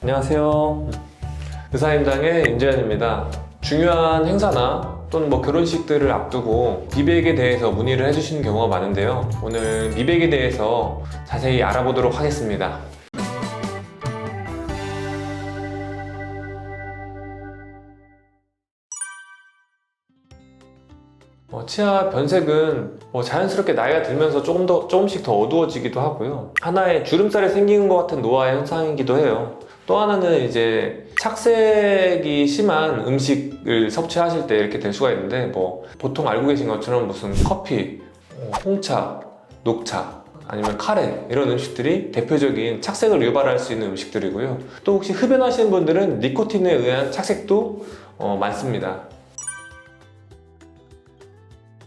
안녕하세요. 의사임당의 임재현입니다. 중요한 행사나 또는 결혼식들을 앞두고 미백에 대해서 문의를 해주시는 경우가 많은데요. 오늘 미백에 대해서 자세히 알아보도록 하겠습니다. 치아 변색은 자연스럽게 나이가 들면서 조금씩 더 어두워지기도 하고요. 하나의 주름살이 생기는 것 같은 노화의 현상이기도 해요. 또 하나는 이제 착색이 심한 음식을 섭취하실 때 이렇게 될 수가 있는데 보통 알고 계신 것처럼 무슨 커피, 홍차, 녹차 아니면 카레 이런 음식들이 대표적인 착색을 유발할 수 있는 음식들이고요. 또 혹시 흡연하시는 분들은 니코틴에 의한 착색도 많습니다.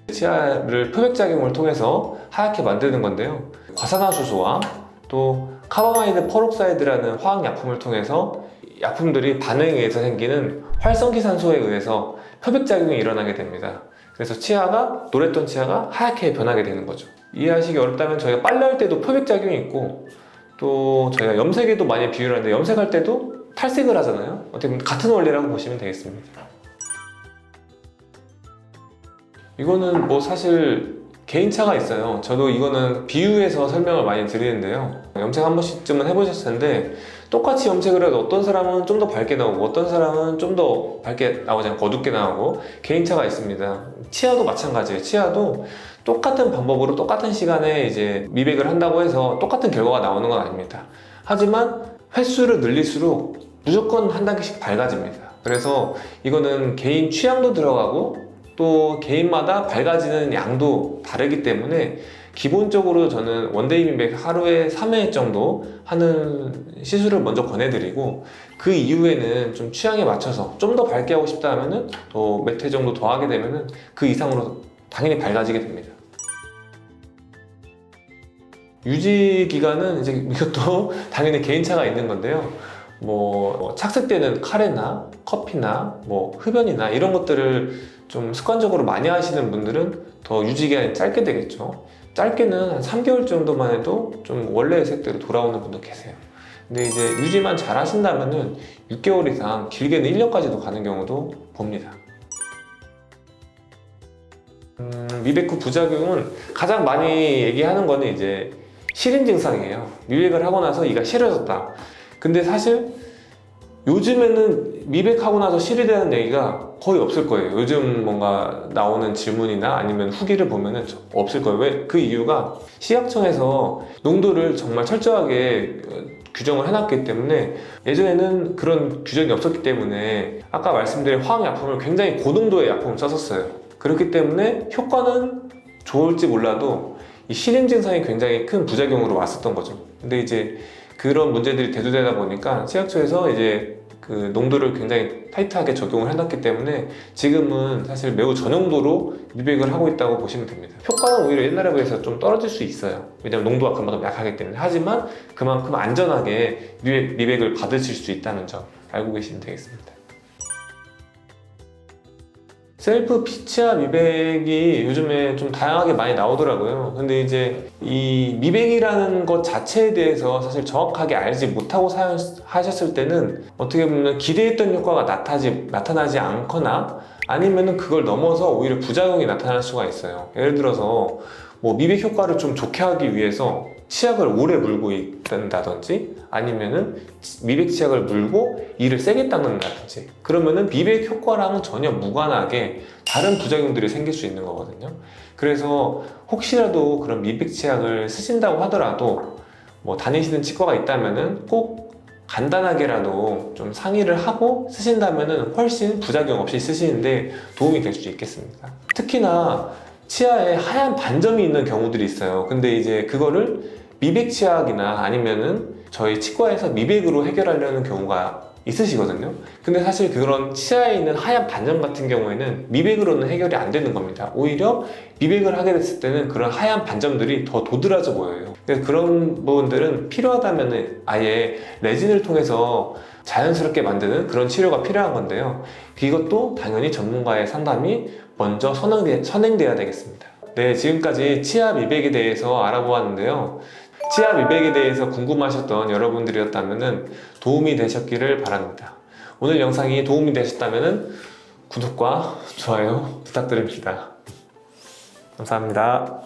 치아를 표백작용을 통해서 하얗게 만드는 건데요. 과산화수소와 또 카바마이드 퍼록사이드라는 화학약품을 통해서 약품들이 반응에 의해서 생기는 활성기산소에 의해서 표백작용이 일어나게 됩니다. 그래서 노랬던 치아가 하얗게 변하게 되는 거죠. 이해하시기 어렵다면 저희가 빨래할 때도 표백작용이 있고, 또 저희가 염색에도 많이 비유를 하는데 염색할 때도 탈색을 하잖아요. 어떻게 보면 같은 원리라고 보시면 되겠습니다. 이거는 사실 개인차가 있어요. 저도 이거는 비유해서 설명을 많이 드리는데요. 염색 한 번씩쯤은 해보셨을 텐데 똑같이 염색을 해도 어떤 사람은 좀 더 밝게 나오고 어떤 사람은 좀 더 밝게 나오지 않고 어둡게 나오고 개인차가 있습니다. 치아도 마찬가지예요. 치아도 똑같은 방법으로 똑같은 시간에 이제 미백을 한다고 해서 똑같은 결과가 나오는 건 아닙니다. 하지만 횟수를 늘릴수록 무조건 한 단계씩 밝아집니다. 그래서 이거는 개인 취향도 들어가고 또 개인마다 밝아지는 양도 다르기 때문에 기본적으로 저는 원데이 미백 하루에 3회 정도 하는 시술을 먼저 권해드리고, 그 이후에는 좀 취향에 맞춰서 좀 더 밝게 하고 싶다 하면은 또 몇 회 정도 더 하게 되면은 그 이상으로 당연히 밝아지게 됩니다. 유지 기간은 이제 이것도 당연히 개인차가 있는 건데요. 착색되는 카레나 커피나 흡연이나 이런 것들을 좀 습관적으로 많이 하시는 분들은 더 유지기간이 짧게 되겠죠. 짧게는 한 3개월 정도만 해도 좀 원래의 색대로 돌아오는 분도 계세요. 근데 이제 유지만 잘 하신다면은 6개월 이상, 길게는 1년까지도 가는 경우도 봅니다. 미백 후 부작용은 가장 많이 얘기하는 거는 이제 시림 증상이에요. 미백을 하고 나서 이가 시려졌다. 근데 사실 요즘에는 미백하고 나서 실이되는 얘기가 거의 없을 거예요. 요즘 뭔가 나오는 질문이나 아니면 후기를 보면은 없을 거예요. 왜? 그 이유가 식약청에서 농도를 정말 철저하게 규정을 해놨기 때문에, 예전에는 그런 규정이 없었기 때문에 아까 말씀드린 화학약품을 굉장히 고농도의 약품을 썼었어요. 그렇기 때문에 효과는 좋을지 몰라도 이 실임 증상이 굉장히 큰 부작용으로 왔었던 거죠. 근데 이제 그런 문제들이 대두되다 보니까 식약처에서 이제 그 농도를 굉장히 타이트하게 적용을 해놨기 때문에 지금은 사실 매우 저농도로 미백을 하고 있다고 보시면 됩니다. 효과는 오히려 옛날에 비해서 좀 떨어질 수 있어요. 왜냐면 농도가 그만큼 약하기 때문에. 하지만 그만큼 안전하게 미백을 받으실 수 있다는 점 알고 계시면 되겠습니다. 셀프 치아 미백이 요즘에 좀 다양하게 많이 나오더라고요. 근데 이제 이 미백이라는 것 자체에 대해서 사실 정확하게 알지 못하고 하셨을 때는 어떻게 보면 기대했던 효과가 나타나지 않거나 아니면은 그걸 넘어서 오히려 부작용이 나타날 수가 있어요. 예를 들어서 미백 효과를 좀 좋게 하기 위해서 치약을 오래 물고 있다든지 아니면은 미백 치약을 물고 이를 세게 닦는다든지, 그러면은 미백 효과랑은 전혀 무관하게 다른 부작용들이 생길 수 있는 거거든요. 그래서 혹시라도 그런 미백 치약을 쓰신다고 하더라도 다니시는 치과가 있다면은 꼭 간단하게라도 좀 상의를 하고 쓰신다면은 훨씬 부작용 없이 쓰시는데 도움이 될 수 있겠습니다. 특히나 치아에 하얀 반점이 있는 경우들이 있어요. 근데 이제 그거를 미백 치약이나 아니면은 저희 치과에서 미백으로 해결하려는 경우가 있으시거든요. 근데 사실 그런 치아에 있는 하얀 반점 같은 경우에는 미백으로는 해결이 안 되는 겁니다. 오히려 미백을 하게 됐을 때는 그런 하얀 반점들이 더 도드라져 보여요. 그래서 그런 부분들은 필요하다면 아예 레진을 통해서 자연스럽게 만드는 그런 치료가 필요한 건데요. 이것도 당연히 전문가의 상담이 먼저 선행돼야 되겠습니다. 네, 지금까지 치아 미백에 대해서 알아보았는데요. 치아 미백에 대해서 궁금하셨던 여러분들이었다면 도움이 되셨기를 바랍니다. 오늘 영상이 도움이 되셨다면 구독과 좋아요 부탁드립니다. 감사합니다.